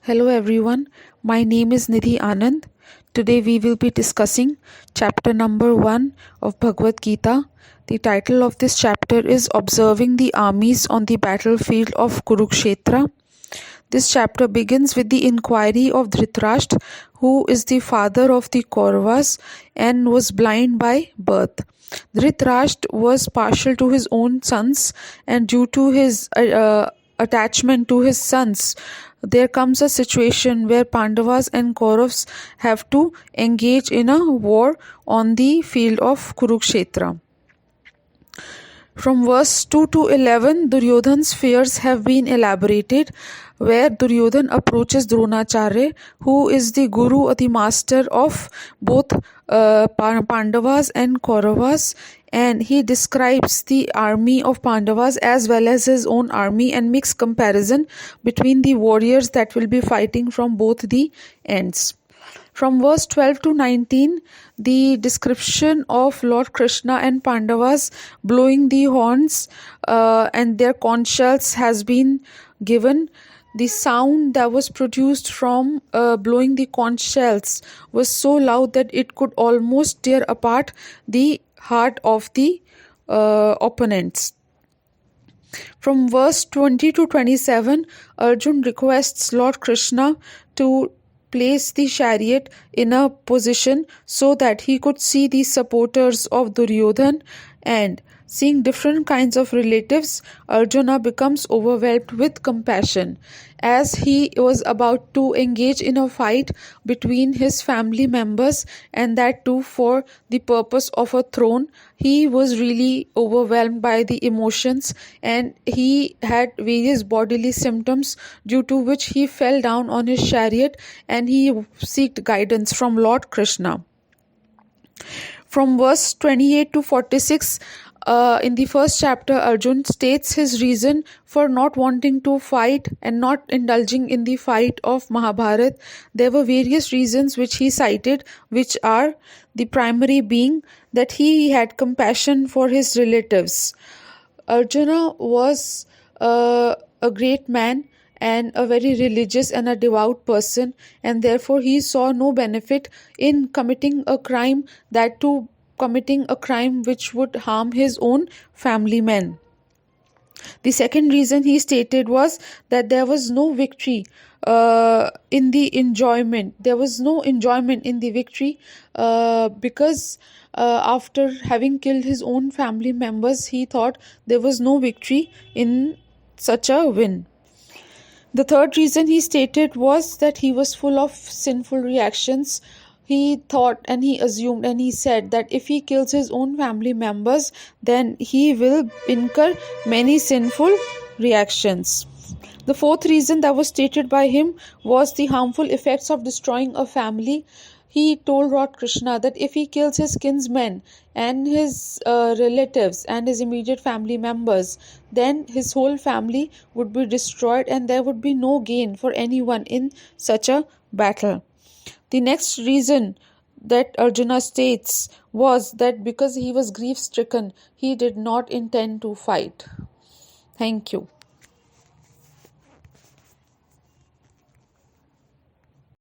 Hello everyone, my name is Nidhi Anand. Today we will be discussing chapter number 1 of Bhagavad Gita. The title of this chapter is Observing the Armies on the Battlefield of Kurukshetra. This chapter begins with the inquiry of Dhritarashtra, who is the father of the Kauravas and was blind by birth. Dhritarashtra was partial to his own sons, and due to his attachment to his sons, there comes a situation where Pandavas and Kauravas have to engage in a war on the field of Kurukshetra. From verse 2 to 11, Duryodhan's fears have been elaborated, where Duryodhan approaches Dronacharya, who is the guru or the master of both Pandavas and Kauravas, and he describes the army of Pandavas as well as his own army and makes comparison between the warriors that will be fighting from both the ends. From verse 12 to 19, the description of Lord Krishna and Pandavas blowing the horns and their conch shells has been given. The sound that was produced from blowing the conch shells was so loud that it could almost tear apart the heart of the opponents. From verse 20 to 27, Arjun requests Lord Krishna to place the chariot in a position so that he could see the supporters of Duryodhan, and seeing different kinds of relatives, Arjuna becomes overwhelmed with compassion. As he was about to engage in a fight between his family members, and that too for the purpose of a throne, he was really overwhelmed by the emotions and he had various bodily symptoms, due to which he fell down on his chariot and he sought guidance from Lord Krishna. From verse 28 to 46, in the first chapter, Arjun states his reason for not wanting to fight and not indulging in the fight of Mahabharata. There were various reasons which he cited, which are the primary being that he had compassion for his relatives. Arjuna was a great man and a very religious and a devout person, and therefore he saw no benefit in committing a crime, that too committing a crime which would harm his own family men. The second reason he stated was that there was no victory in the enjoyment. There was no enjoyment in the victory because after having killed his own family members, he thought there was no victory in such a win. The third reason he stated was that he was full of sinful reactions. He thought and he assumed and he said that if he kills his own family members, then he will incur many sinful reactions. The fourth reason that was stated by him was the harmful effects of destroying a family. He told Lord Krishna that if he kills his kinsmen and his relatives and his immediate family members, then his whole family would be destroyed and there would be no gain for anyone in such a battle. The next reason that Arjuna states was that because he was grief-stricken, he did not intend to fight. Thank you.